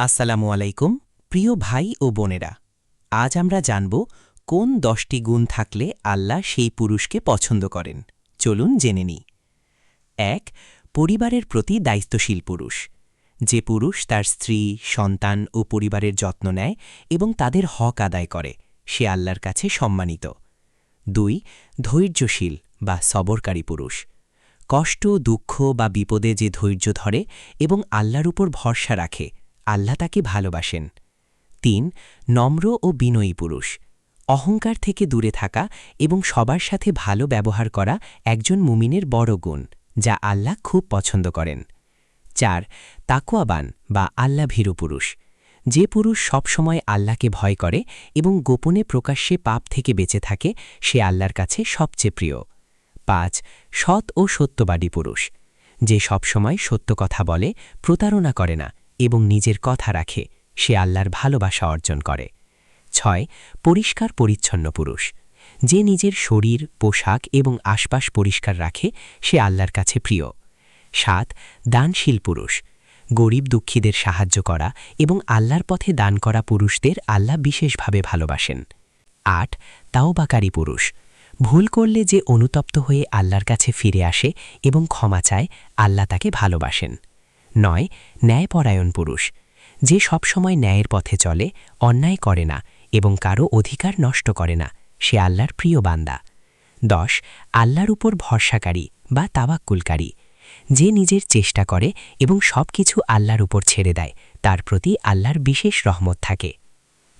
আসসালামু আলাইকুম প্রিয় ভাই ও বোনেরা, আজ আমরা জানব কোন 10টি গুণ থাকলে আল্লাহ সেই পুরুষকে পছন্দ করেন। চলুন জেনে নিই। ১. পরিবারের প্রতি দায়িত্বশীল পুরুষ। যে পুরুষ তার স্ত্রী, সন্তান ও পরিবারের যত্ন নেয় এবং তাদের হক আদায় করে, সে আল্লাহর কাছে সম্মানিত। ২. ধৈর্যশীল বা সবরকারী পুরুষ। কষ্ট, দুঃখ বা বিপদে যে ধৈর্য ধরে এবং আল্লাহর উপর ভরসা রাখে, আল্লাহ তাকে ভালোবাসেন। ৩. নম্র ও বিনয়ী পুরুষ। অহংকার থেকে দূরে থাকা এবং সবার সাথে ভালো ব্যবহার করা একজন মুমিনের বড় গুণ, যা আল্লাহ খুব পছন্দ করেন। ৪. তাকওয়াবান বা আল্লাভীরু পুরুষ। যে পুরুষ সবসময় আল্লাহকে ভয় করে এবং গোপনে প্রকাশ্যে পাপ থেকে বেঁচে থাকে, সে আল্লাহর কাছে সবচেয়ে প্রিয়। ৫. সৎ ও সত্যবাদী পুরুষ। যে সবসময় সত্য কথা বলে, প্রতারণা করে না এবং নিজের কথা রাখে, সে আল্লাহর ভালোবাসা অর্জন করে। ৬. পরিষ্কার পরিচ্ছন্ন পুরুষ। যে নিজের শরীর, পোশাক এবং আশপাশ পরিষ্কার রাখে, সে আল্লাহর কাছে প্রিয়। ৭. দানশীল পুরুষ। গরিব দুঃখীদের সাহায্য করা এবং আল্লাহর পথে দান করা পুরুষদের আল্লাহ বিশেষভাবে ভালোবাসেন। ৮. তাওবাকারী পুরুষ। ভুল করলে যে অনুতপ্ত হয়ে আল্লাহর কাছে ফিরে আসে এবং ক্ষমা চায়, আল্লাহ তাকে ভালোবাসেন। ৯. ন্যায়পরায়ণ পুরুষ। যে সবসময় ন্যায়ের পথে চলে, অন্যায় করে না এবং কারো অধিকার নষ্ট করে না, সে আল্লাহর প্রিয় বান্দা। ১০. আল্লাহর উপর ভরসাকারী বা তাওয়াক্কুলকারী। যে নিজের চেষ্টা করে এবং সবকিছু আল্লাহর উপর ছেড়ে দেয়, তার প্রতি আল্লাহর বিশেষ রহমত থাকে।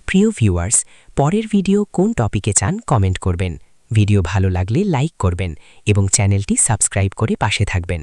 প্রিয় ভিউয়ার্স, পরের ভিডিও কোন টপিকে চান কমেন্ট করবেন। ভিডিও ভালো লাগলে লাইক করবেন এবং চ্যানেলটি সাবস্ক্রাইব করে পাশে থাকবেন।